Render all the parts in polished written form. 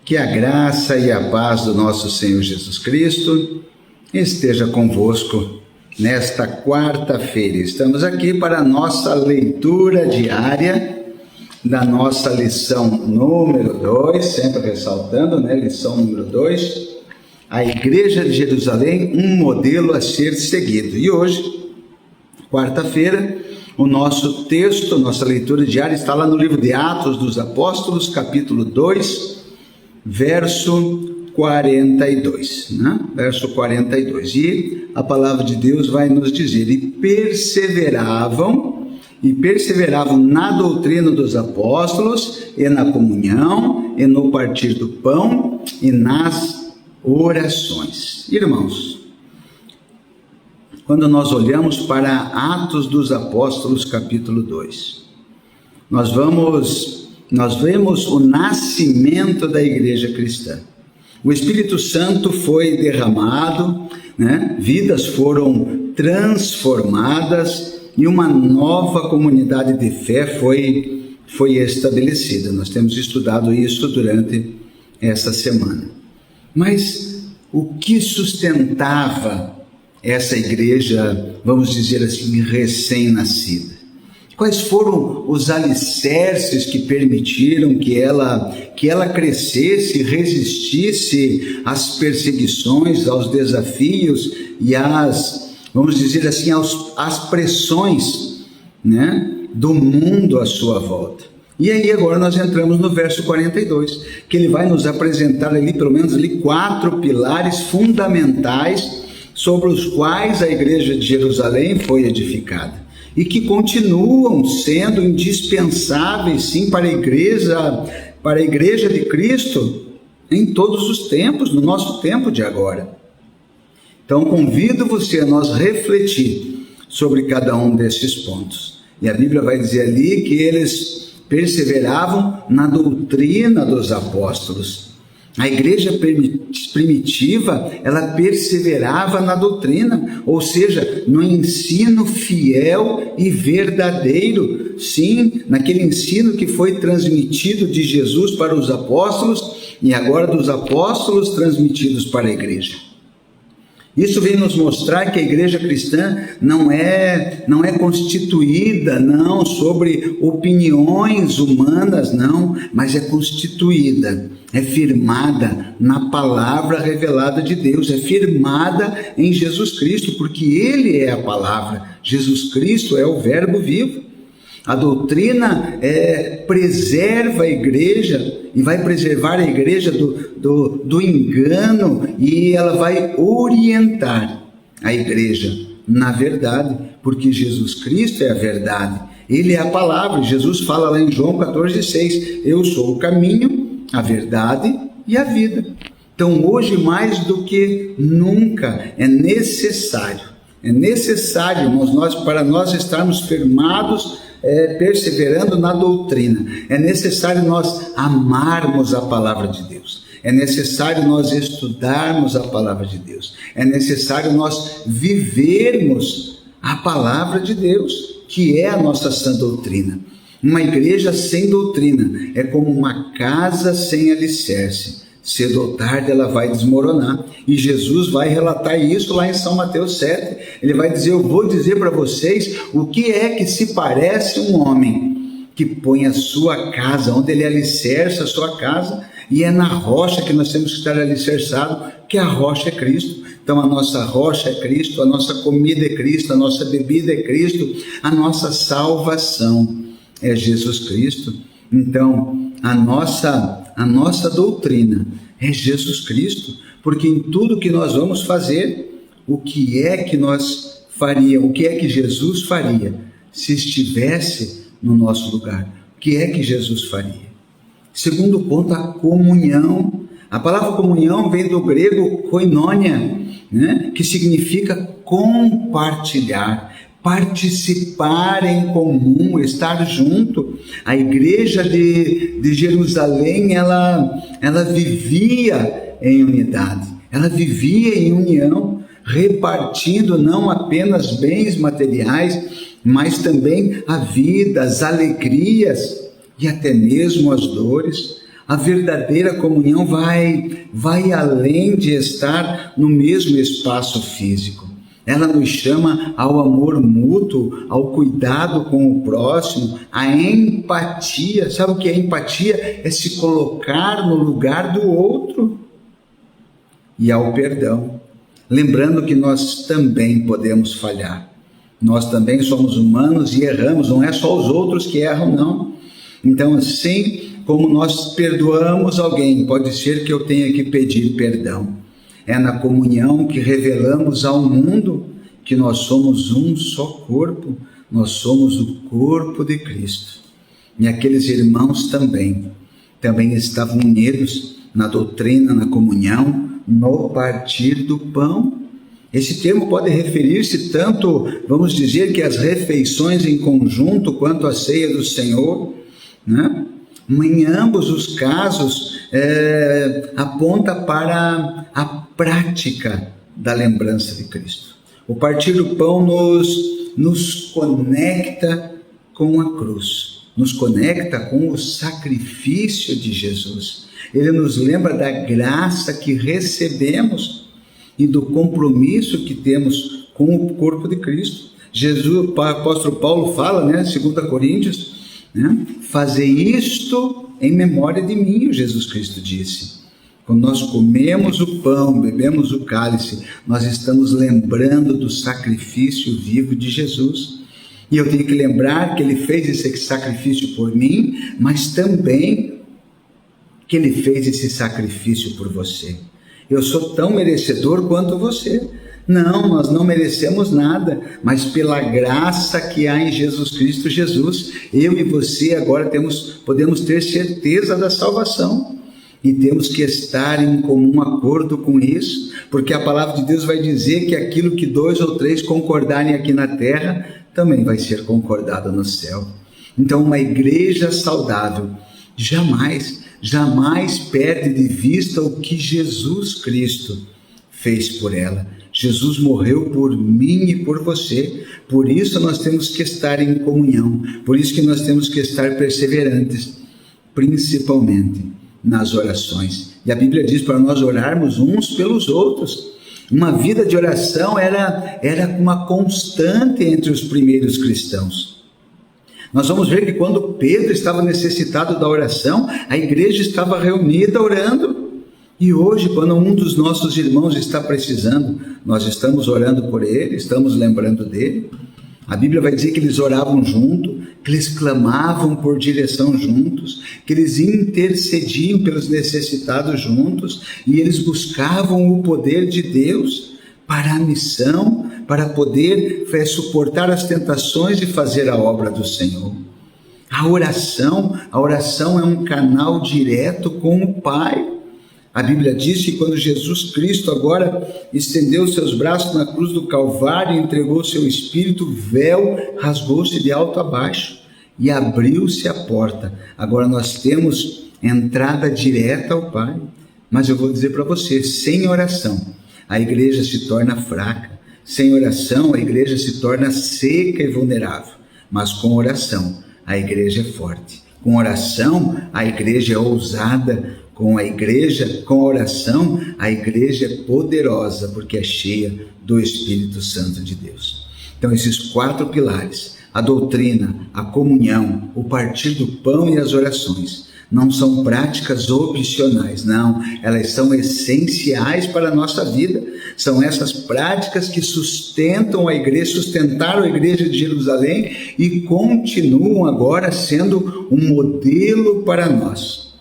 Que a graça e a paz do nosso Senhor Jesus Cristo esteja convosco nesta quarta-feira. Estamos aqui para a nossa leitura diária da nossa lição número 2, sempre ressaltando, lição número 2, a Igreja de Jerusalém, um modelo a ser seguido. E hoje, quarta-feira, o nosso texto, nossa leitura diária está lá no livro de Atos dos Apóstolos, capítulo 2, verso 42, Verso 42. E a palavra de Deus vai nos dizer: e perseveravam na doutrina dos apóstolos, e na comunhão, e no partir do pão, e nas orações. Irmãos, quando nós olhamos para Atos dos Apóstolos, capítulo 2, nós vemos o nascimento da igreja cristã. O Espírito Santo foi derramado, vidas foram transformadas e uma nova comunidade de fé foi estabelecida. Nós temos estudado isso durante essa semana. Mas o que sustentava essa igreja, vamos dizer assim, recém-nascida? Quais foram os alicerces que permitiram que ela crescesse, resistisse às perseguições, aos desafios e vamos dizer assim, às pressões, do mundo à sua volta? E aí agora nós entramos no verso 42, que ele vai nos apresentar pelo menos 4 pilares fundamentais sobre os quais a igreja de Jerusalém foi edificada, e que continuam sendo indispensáveis, sim, para a igreja de Cristo em todos os tempos, no nosso tempo de agora. Então, convido você a nós refletir sobre cada um desses pontos. E a Bíblia vai dizer ali que eles perseveravam na doutrina dos apóstolos. A igreja primitiva, ela perseverava na doutrina, ou seja, no ensino fiel e verdadeiro, sim, naquele ensino que foi transmitido de Jesus para os apóstolos e agora dos apóstolos transmitidos para a igreja. Isso vem nos mostrar que a igreja cristã não é constituída, sobre opiniões humanas, mas é constituída, é firmada na palavra revelada de Deus, é firmada em Jesus Cristo, porque Ele é a palavra, Jesus Cristo é o verbo vivo. A doutrina preserva a igreja e vai preservar a igreja do engano, e ela vai orientar a igreja na verdade, porque Jesus Cristo é a verdade, Ele é a palavra. Jesus fala lá em João 14,6, eu sou o caminho, a verdade e a vida. Então hoje mais do que nunca é necessário, irmãos, para nós estarmos firmados, perseverando na doutrina, é necessário nós amarmos a palavra de Deus, é necessário nós estudarmos a palavra de Deus, é necessário nós vivermos a palavra de Deus, que é a nossa sã doutrina. Uma igreja sem doutrina é como uma casa sem alicerce. Cedo ou tarde ela vai desmoronar, e Jesus vai relatar isso lá em São Mateus 7, ele vai dizer: eu vou dizer para vocês o que é que se parece um homem que põe a sua casa, onde ele alicerça a sua casa, e é na rocha que nós temos que estar alicerçados, que a rocha é Cristo. Então a nossa rocha é Cristo, a nossa comida é Cristo, a nossa bebida é Cristo, a nossa salvação é Jesus Cristo. Então a nossa doutrina é Jesus Cristo, porque em tudo que nós vamos fazer, o que é que nós faríamos, o que é que Jesus faria se estivesse no nosso lugar? O que é que Jesus faria? Segundo ponto, a comunhão. A palavra comunhão vem do grego koinonia, que significa compartilhar, participar em comum, estar junto. A igreja de Jerusalém, ela vivia em unidade, ela vivia em união, repartindo não apenas bens materiais, mas também a vida, as alegrias e até mesmo as dores. A verdadeira comunhão vai além de estar no mesmo espaço físico. Ela nos chama ao amor mútuo, ao cuidado com o próximo, à empatia. Sabe o que é empatia? É se colocar no lugar do outro. E ao perdão. Lembrando que nós também podemos falhar. Nós também somos humanos e erramos. Não é só os outros que erram, não. Então, assim como nós perdoamos alguém, pode ser que eu tenha que pedir perdão. É na comunhão que revelamos ao mundo que nós somos um só corpo, nós somos o corpo de Cristo. E aqueles irmãos também estavam unidos na doutrina, na comunhão, no partir do pão. Esse termo pode referir-se tanto, vamos dizer, que as refeições em conjunto, quanto a ceia do Senhor, né? Em ambos os casos, aponta para a prática da lembrança de Cristo. O partir do pão nos conecta com a cruz, nos conecta com o sacrifício de Jesus. Ele nos lembra da graça que recebemos e do compromisso que temos com o corpo de Cristo. Jesus, o apóstolo Paulo fala, 2 Coríntios, fazer isto em memória de mim, Jesus Cristo disse. Quando nós comemos o pão, bebemos o cálice, nós estamos lembrando do sacrifício vivo de Jesus. E eu tenho que lembrar que Ele fez esse sacrifício por mim, mas também que Ele fez esse sacrifício por você. Eu sou tão merecedor quanto você. Não, nós não merecemos nada, mas pela graça que há em Jesus Cristo, eu e você agora podemos ter certeza da salvação. E temos que estar em comum acordo com isso, porque a palavra de Deus vai dizer que aquilo que 2 ou 3 concordarem aqui na terra, também vai ser concordado no céu. Então, uma igreja saudável jamais perde de vista o que Jesus Cristo fez por ela. Jesus morreu por mim e por você, por isso nós temos que estar em comunhão, por isso que nós temos que estar perseverantes, principalmente nas orações. E a Bíblia diz para nós orarmos uns pelos outros. Uma vida de oração era uma constante entre os primeiros cristãos. Nós vamos ver que quando Pedro estava necessitado da oração, a igreja estava reunida orando. E hoje, quando um dos nossos irmãos está precisando, nós estamos orando por ele, estamos lembrando dele. A Bíblia vai dizer que eles oravam junto, que eles clamavam por direção juntos, que eles intercediam pelos necessitados juntos, e eles buscavam o poder de Deus para a missão, para poder suportar as tentações e fazer a obra do Senhor. A oração é um canal direto com o Pai. A Bíblia diz que quando Jesus Cristo agora estendeu seus braços na cruz do Calvário e entregou seu Espírito, o véu rasgou-se de alto a baixo e abriu-se a porta. Agora nós temos entrada direta ao Pai. Mas eu vou dizer para você, sem oração, a igreja se torna fraca. Sem oração, a igreja se torna seca e vulnerável. Mas com oração, a igreja é forte. Com oração, a igreja é ousada. Com a oração, a igreja é poderosa, porque é cheia do Espírito Santo de Deus. Então, esses 4 pilares, a doutrina, a comunhão, o partir do pão e as orações, não são práticas opcionais, não, elas são essenciais para a nossa vida. São essas práticas que sustentaram a igreja de Jerusalém e continuam agora sendo um modelo para nós.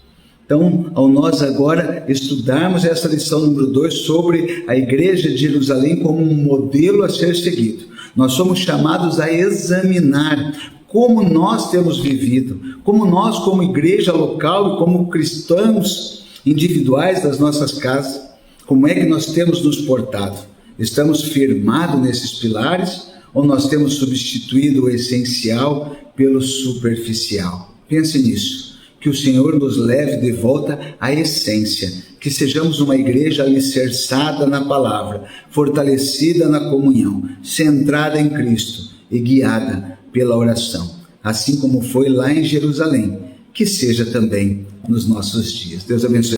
Então, ao nós agora estudarmos essa lição número 2 sobre a igreja de Jerusalém como um modelo a ser seguido, nós somos chamados a examinar como nós temos vivido, como nós como igreja local e como cristãos individuais das nossas casas, como é que nós temos nos portado? Estamos firmados nesses pilares ou nós temos substituído o essencial pelo superficial? Pense nisso. Que o Senhor nos leve de volta à essência, que sejamos uma igreja alicerçada na palavra, fortalecida na comunhão, centrada em Cristo e guiada pela oração, assim como foi lá em Jerusalém, que seja também nos nossos dias. Deus abençoe.